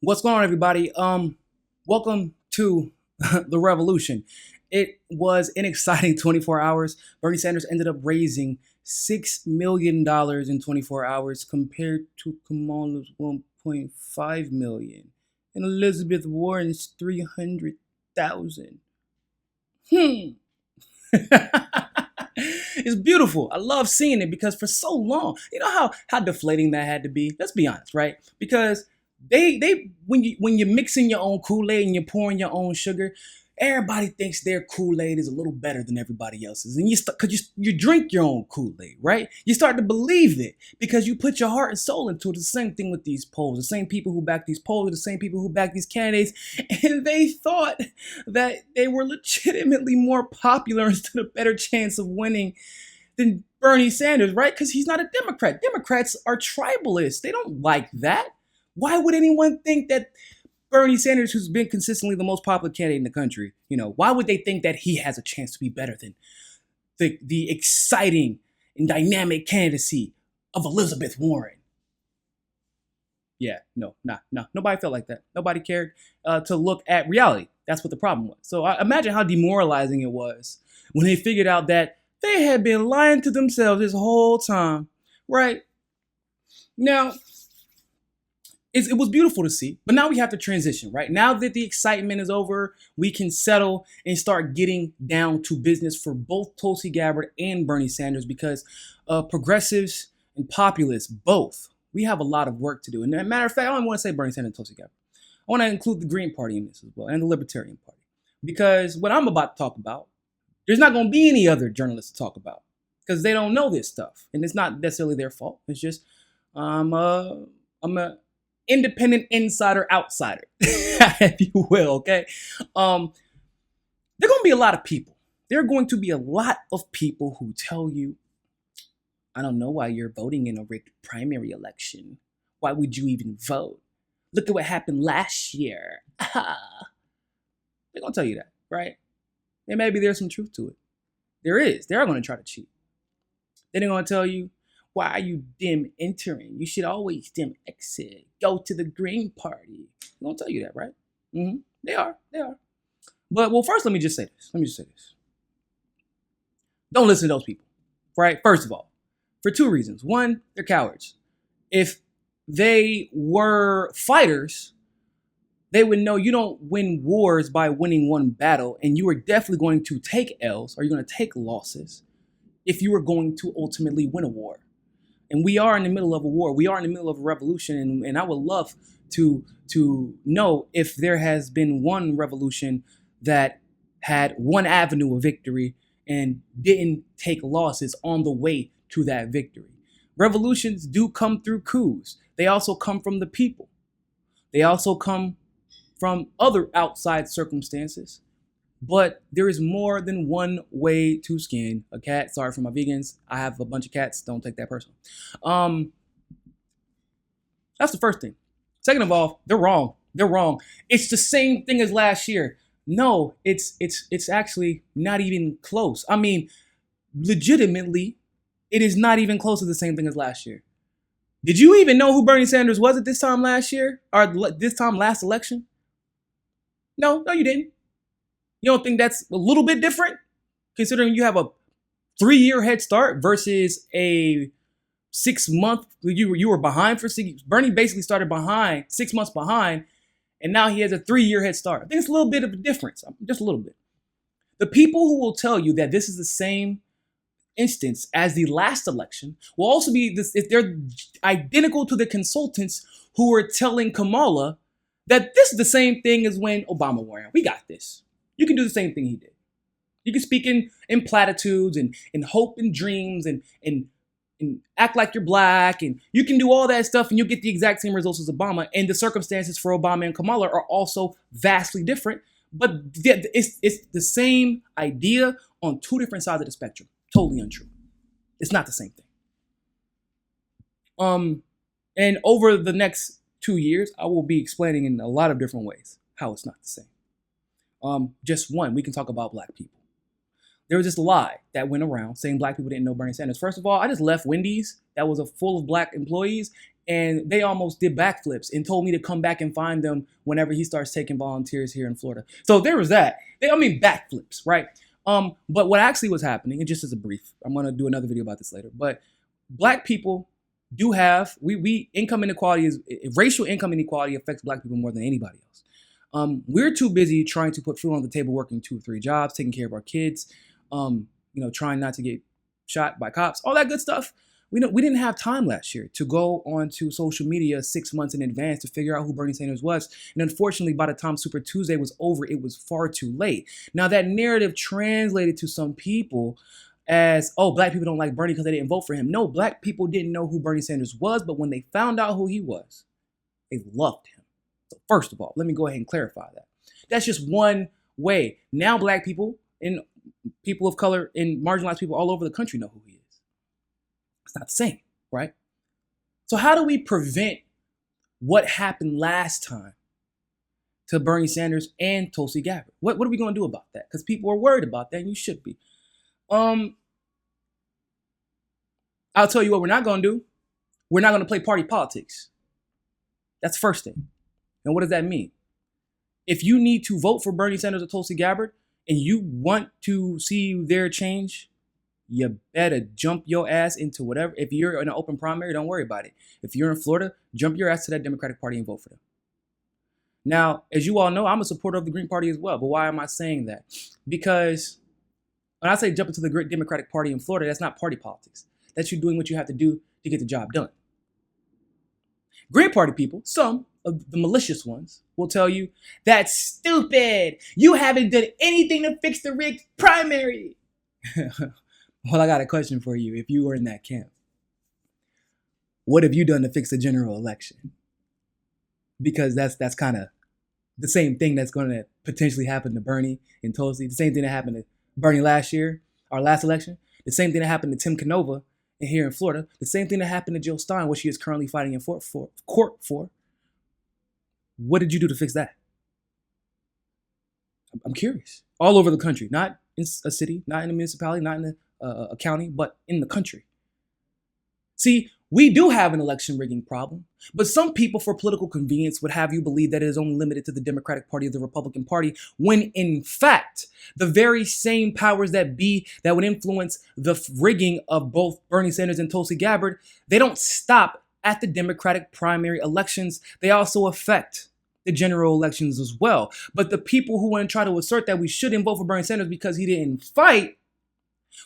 What's going on, everybody? Welcome to the revolution. It was an exciting 24 hours. Bernie Sanders ended up raising $6 million in 24 hours compared to Kamala's 1.5 million and Elizabeth Warren's 300,000. It's beautiful. I love seeing it because for so long, you know how deflating that had to be. Let's be honest, right? Because they when you're mixing your own Kool-Aid and you're pouring your own sugar, everybody thinks their Kool-Aid is a little better than everybody else's, and because you drink your own Kool-Aid, right? You start to believe it because you put your heart and soul into it. The same thing with these polls. The same people who back these polls, the same people who back these candidates, and they thought that they were legitimately more popular and stood a better chance of winning than Bernie Sanders, right? Because he's not a Democrat. Democrats are tribalists. They don't like that. Why would anyone think that Bernie Sanders, who's been consistently the most popular candidate in the country, why would they think that he has a chance to be better than the exciting and dynamic candidacy of Elizabeth Warren? Yeah, no. Nobody felt like that. Nobody cared to look at reality. That's what the problem was. So imagine how demoralizing it was when they figured out that they had been lying to themselves this whole time, right? Now, it was beautiful to see, but now we have to transition, right? Now that the excitement is over, we can settle and start getting down to business for both Tulsi Gabbard and Bernie Sanders because progressives and populists, both, we have a lot of work to do. And as a matter of fact, I don't want to say Bernie Sanders and Tulsi Gabbard. I want to include the Green Party in this as well, and the Libertarian Party. Because what I'm about to talk about, there's not going to be any other journalists to talk about because they don't know this stuff. And it's not necessarily their fault. It's just I'm a independent insider outsider, if you will, okay? There are going to be a lot of people. There are going to be a lot of people who tell you, I don't know why you're voting in a rigged primary election. Why would you even vote? Look at what happened last year. They're going to tell you that, right? And maybe there's some truth to it. There is. They are going to try to cheat. Then they're going to tell you, why are you dim entering? You should always dim exit. Go to the Green Party. They're going to tell you that, right? Mm-hmm. They are. But, well, first, let me just say this. Don't listen to those people, right? First of all, for two reasons. One, they're cowards. If they were fighters, they would know you don't win wars by winning one battle, and you are definitely going to take L's, or you're going to take losses, if you are going to ultimately win a war. And we are in the middle of a war. We are in the middle of a revolution, and I would love to know if there has been one revolution that had one avenue of victory and didn't take losses on the way to that victory. Revolutions do come through coups. They also come from the people. They also come from other outside circumstances. But there is more than one way to skin a cat. Sorry for my vegans. I have a bunch of cats. Don't take that personal. That's the first thing. Second of all, they're wrong. It's the same thing as last year. No, it's actually not even close. I mean, legitimately, it is not even close to the same thing as last year. Did you even know who Bernie Sanders was at this time last year? Or this time last election? No, you didn't. You don't think that's a little bit different? Considering you have a 3-year head start versus a 6-month, you were behind for 6. Bernie basically started behind, 6 months behind, and now he has a 3-year head start. I think it's a little bit of a difference, just a little bit. The people who will tell you that this is the same instance as the last election will also be this, if they're identical to the consultants who were telling Kamala that this is the same thing as when Obama won. We got this. You can do the same thing he did. You can speak in platitudes and hope and dreams and act like you're black, and you can do all that stuff and you'll get the exact same results as Obama. And the circumstances for Obama and Kamala are also vastly different, but it's the same idea on two different sides of the spectrum. Totally untrue. It's not the same thing. And over the next 2 years, I will be explaining in a lot of different ways how it's not the same. Just one, we can talk about black people. There was this lie that went around saying black people didn't know Bernie Sanders. First of all, I just left Wendy's that was full of black employees, and they almost did backflips and told me to come back and find them whenever he starts taking volunteers here in Florida. So there was that. Backflips, right? But what actually was happening, and just as a brief, I'm going to do another video about this later, but Black people do have, income inequality racial income inequality affects Black people more than anybody else. We're too busy trying to put food on the table, working 2 or 3 jobs, taking care of our kids, trying not to get shot by cops, all that good stuff. We didn't have time last year to go onto social media 6 months in advance to figure out who Bernie Sanders was. And unfortunately, by the time Super Tuesday was over, it was far too late. Now, that narrative translated to some people as, oh, Black people don't like Bernie because they didn't vote for him. No, Black people didn't know who Bernie Sanders was, but when they found out who he was, they loved him. So first of all, let me go ahead and clarify that. That's just one way. Now Black people and people of color and marginalized people all over the country know who he is. It's not the same, right? So how do we prevent what happened last time to Bernie Sanders and Tulsi Gabbard? What are we going to do about that? Because people are worried about that, and you should be. I'll tell you what we're not going to do. We're not going to play party politics. That's the first thing. And what does that mean? If you need to vote for Bernie Sanders or Tulsi Gabbard and you want to see their change, you better jump your ass into whatever. If you're in an open primary, don't worry about it. If you're in Florida, jump your ass to that Democratic Party and vote for them. Now, as you all know, I'm a supporter of the Green Party as well. But why am I saying that? Because when I say jump into the great Democratic Party in Florida, that's not party politics. That's you doing what you have to do to get the job done. Green Party people, some of the malicious ones, will tell you, that's stupid. You haven't done anything to fix the rigged primary. Well, I got a question for you. If you were in that camp, what have you done to fix the general election? Because that's kind of the same thing that's going to potentially happen to Bernie and Tulsi. The same thing that happened to Bernie last year, our last election. The same thing that happened to Tim Canova here in Florida. The same thing that happened to Jill Stein, what she is currently fighting in court for. What did you do to fix that? I'm curious. All over the country, not in a city, not in a municipality, not in a county, but in the country. See, we do have an election rigging problem, but some people for political convenience would have you believe that it is only limited to the Democratic Party or the Republican Party, when in fact, the very same powers that be that would influence the rigging of both Bernie Sanders and Tulsi Gabbard, they don't stop at the Democratic primary elections. They also affect the general elections as well. But the people who want to try to assert that we shouldn't vote for Bernie Sanders because he didn't fight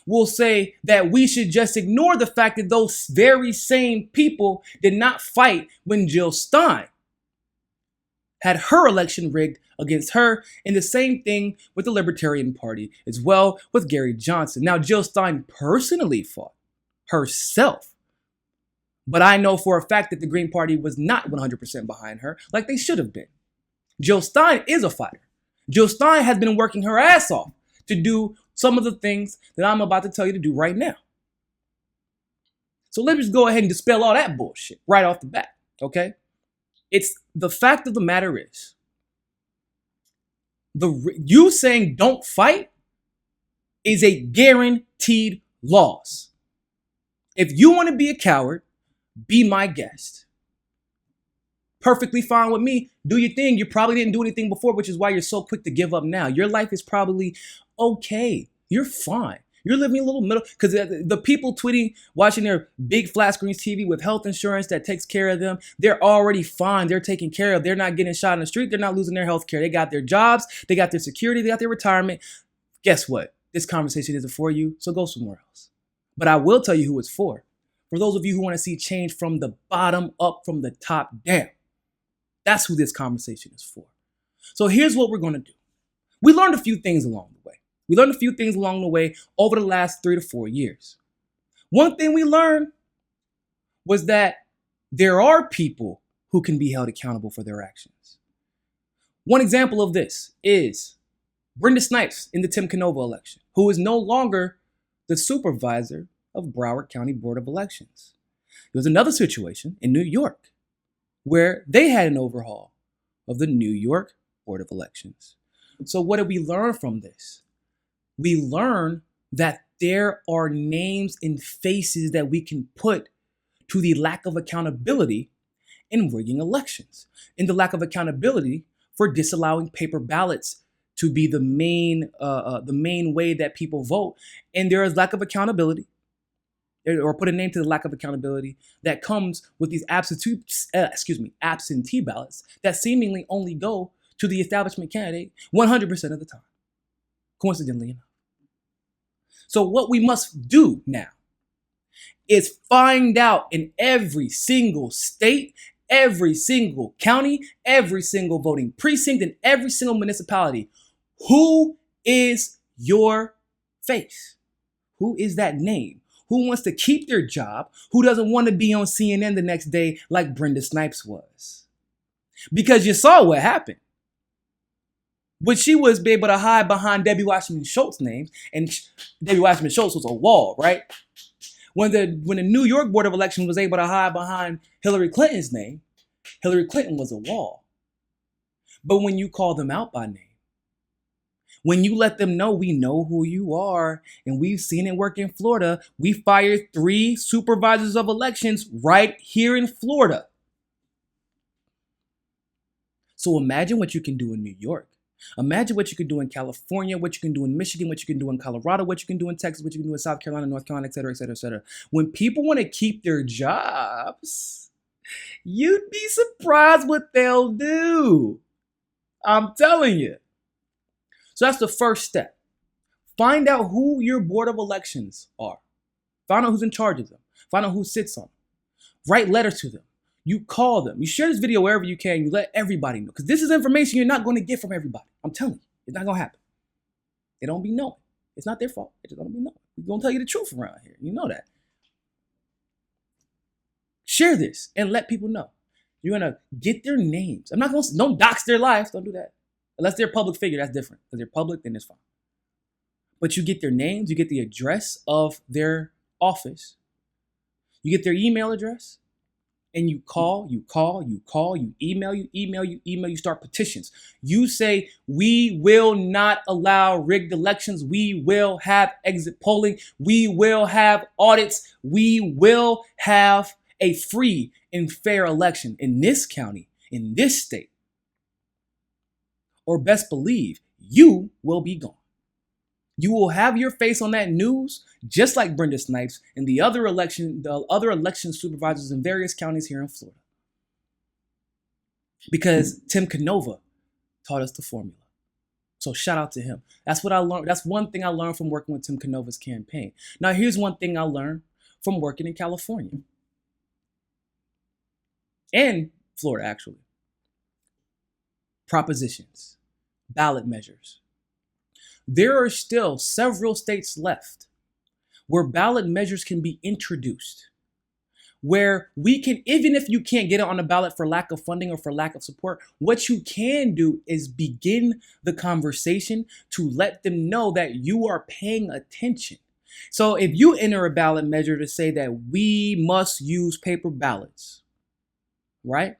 will say that we should just ignore the fact that those very same people did not fight when Jill Stein had her election rigged against her, and the same thing with the Libertarian Party as well with Gary Johnson. Now, Jill Stein personally fought herself, but I know for a fact that the Green Party was not 100% behind her like they should have been. Jill Stein is a fighter. Jill Stein has been working her ass off to do some of the things that I'm about to tell you to do right now. So let's just go ahead and dispel all that bullshit right off the bat, okay? It's the fact of the matter is, you saying don't fight is a guaranteed loss. If you want to be a coward, be my guest. Perfectly fine with me. Do your thing. You probably didn't do anything before, which is why you're so quick to give up now. Your life is probably okay. You're fine. You're living a little middle, because the people tweeting, watching their big flat screens TV with health insurance that takes care of them, they're already fine. They're taken care of. They're not getting shot in the street. They're not losing their health care. They got their jobs. They got their security. They got their retirement. Guess what? This conversation isn't for you, so go somewhere else. But I will tell you who it's for. For those of you who want to see change from the bottom up, from the top down. That's who this conversation is for. So here's what we're going to do. We learned a few things along the way. Over the last 3 to 4 years. One thing we learned was that there are people who can be held accountable for their actions. One example of this is Brenda Snipes in the Tim Canova election, who is no longer the supervisor of Broward County Board of Elections. There was another situation in New York where they had an overhaul of the New York Board of Elections. So what did we learn from this? We learn that there are names and faces that we can put to the lack of accountability in rigging elections, in the lack of accountability for disallowing paper ballots to be the main way that people vote, and there is lack of accountability, or put a name to the lack of accountability that comes with these absentee ballots that seemingly only go to the establishment candidate 100% of the time, coincidentally enough. So what we must do now is find out in every single state, every single county, every single voting precinct, and every single municipality, who is your face? Who is that name? Who wants to keep their job? Who doesn't want to be on CNN the next day like Brenda Snipes was? Because you saw what happened. But she was able to hide behind Debbie Wasserman Schultz's name, and Debbie Wasserman Schultz was a wall, right? When the New York Board of Elections was able to hide behind Hillary Clinton's name, Hillary Clinton was a wall. But when you call them out by name, when you let them know we know who you are, and we've seen it work in Florida, we fired 3 supervisors of elections right here in Florida. So imagine what you can do in New York. Imagine what you can do in California, what you can do in Michigan, what you can do in Colorado, what you can do in Texas, what you can do in South Carolina, North Carolina, et cetera, et cetera, et cetera. When people want to keep their jobs, you'd be surprised what they'll do. I'm telling you. So that's the first step. Find out who your board of elections are. Find out who's in charge of them. Find out who sits on them. Write letters to them. You call them. You share this video wherever you can. You let everybody know. Because this is information you're not going to get from everybody. I'm telling you. It's not going to happen. They don't be knowing. It's not their fault. They just don't be knowing. We're going to tell you the truth around here. You know that. Share this and let people know. You're going to get their names. I'm not going to, don't dox their lives. Don't do that. Unless they're a public figure, that's different. Because they're public, then it's fine. But you get their names, you get the address of their office, you get their email address, and you call, you email, you start petitions. You say, we will not allow rigged elections. We will have exit polling. We will have audits. We will have a free and fair election in this county, in this state. Or best believe, you will be gone. You will have your face on that news, just like Brenda Snipes and the other election supervisors in various counties here in Florida. Because Tim Canova taught us the formula. So shout out to him. That's what I learned. That's one thing I learned from working with Tim Canova's campaign. Now, here's one thing I learned from working in California. And Florida, actually. Propositions, ballot measures. There are still several states left where ballot measures can be introduced, where we can, even if you can't get it on the ballot for lack of funding or for lack of support, what you can do is begin the conversation to let them know that you are paying attention. So if you enter a ballot measure to say that we must use paper ballots, right?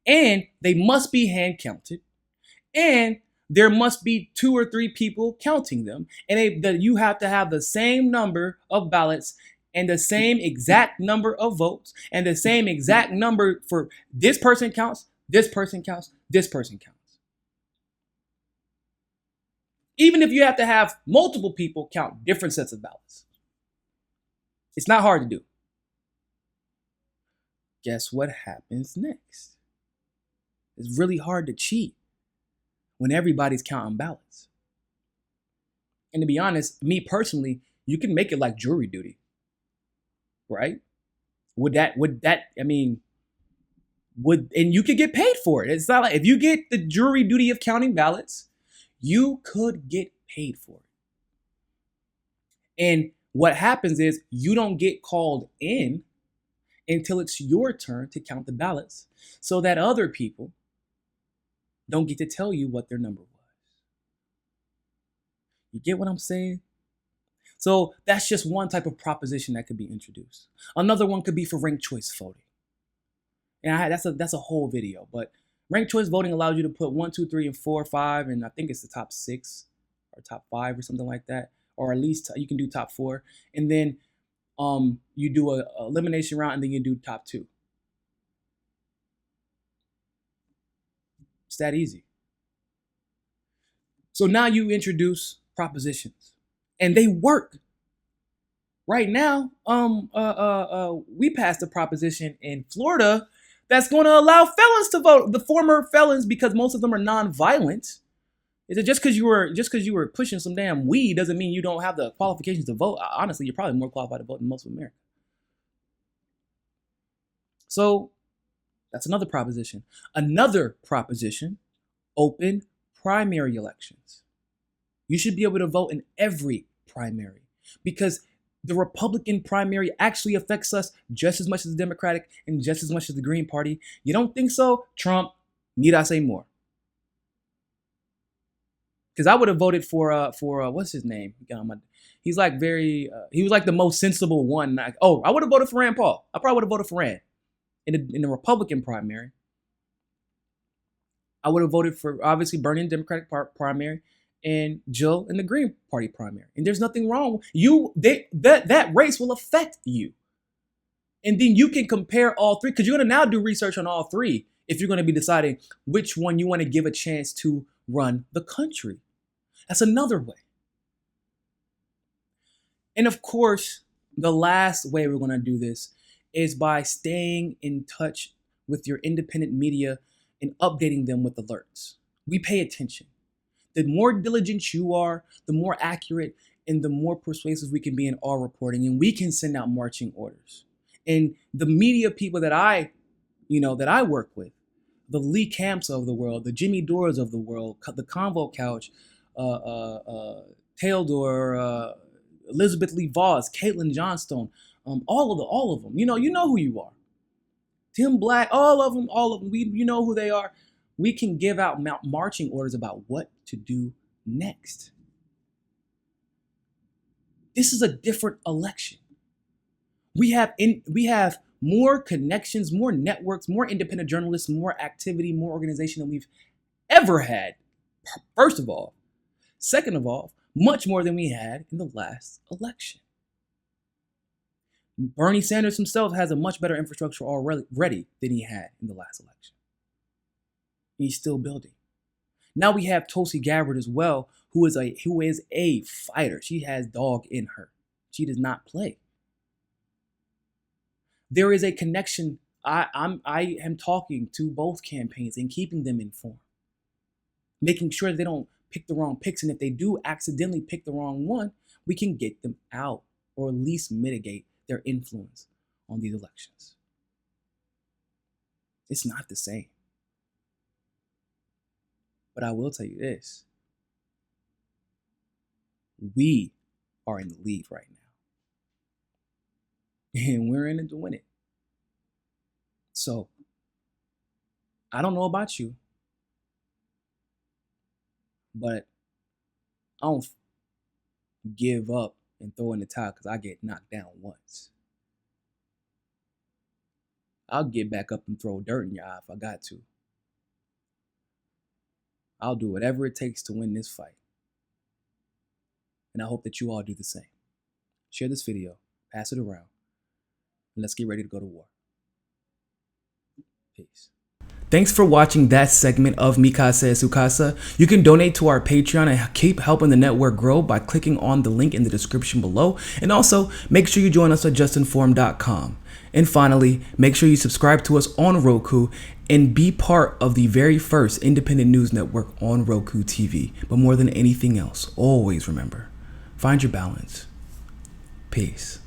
And they must be hand counted, and there must be 2 or 3 people counting them, and you have to have the same number of ballots and the same exact number of votes and the same exact number for this person counts, this person counts, this person counts. Even if you have to have multiple people count different sets of ballots. It's not hard to do. Guess what happens next? It's really hard to cheat when everybody's counting ballots. And to be honest, me personally, you can make it like jury duty, right? And you could get paid for it. It's not like, if you get the jury duty of counting ballots, you could get paid for it. And what happens is you don't get called in until it's your turn to count the ballots, so that other people don't get to tell you what their number was. You get what I'm saying? So that's just one type of proposition that could be introduced. Another one could be for ranked choice voting. And that's a whole video, but ranked choice voting allows you to put 1, 2, 3, and 4, 5, and I think it's the top 6 or top 5 or something like that, or at least you can do top 4, and then you do a elimination round, and then you do top 2. that easy. So now you introduce propositions, and they work. Right now, we passed a proposition in Florida that's going to allow felons to vote. The former felons, because most of them are non-violent. Is it just because you were pushing some damn weed doesn't mean you don't have the qualifications to vote? Honestly, you're probably more qualified to vote than most of America. So that's another proposition. Another proposition: open primary elections. You should be able to vote in every primary, because the Republican primary actually affects us just as much as the Democratic and just as much as the Green Party. You don't think so? Trump, need I say more? Because I would have voted for what's his name? He's like he was like the most sensible one. I would have voted for Rand Paul. I probably would have voted for Rand in the Republican primary. I would have voted for, obviously, Bernie in the Democratic primary and Jill in the Green Party primary. And there's nothing wrong. That race will affect you. And then you can compare all three, because you're going to now do research on all three if you're going to be deciding which one you want to give a chance to run the country. That's another way. And of course, the last way we're going to do this is by staying in touch with your independent media and updating them with alerts. We pay attention. The more diligent you are, the more accurate and the more persuasive we can be in our reporting, and we can send out marching orders. And the media people that I work with, the Lee Camps of the world, the Jimmy Dores of the world, the Convo Couch, Taildor, Elizabeth Lee Voss, Caitlin Johnstone, all of them. You know who you are. Tim Black, all of them. You know who they are. We can give out marching orders about what to do next. This is a different election. We have more connections, more networks, more independent journalists, more activity, more organization than we've ever had. First of all. Second of all, much more than we had in the last election. Bernie Sanders himself has a much better infrastructure already than he had in the last election. He's still building. Now we have Tulsi Gabbard as well, who is a fighter. She has dog in her. She does not play. There is a connection. I am talking to both campaigns and keeping them informed, making sure they don't pick the wrong picks. And if they do accidentally pick the wrong one, we can get them out or at least mitigate their influence on these elections. It's not the same. But I will tell you this. We are in the lead right now. And we're in it to win it. So, I don't know about you, but I don't give up and throw in the towel because I get knocked down once. I'll get back up and throw dirt in your eye if I got to. I'll do whatever it takes to win this fight. And I hope that you all do the same. Share this video, pass it around, and let's get ready to go to war. Peace. Thanks for watching that segment of Mi Casa es Su Casa. You can donate to our Patreon and keep helping the network grow by clicking on the link in the description below. And also, make sure you join us at JustNForm.com. And finally, make sure you subscribe to us on Roku and be part of the very first independent news network on Roku TV. But more than anything else, always remember, find your balance. Peace.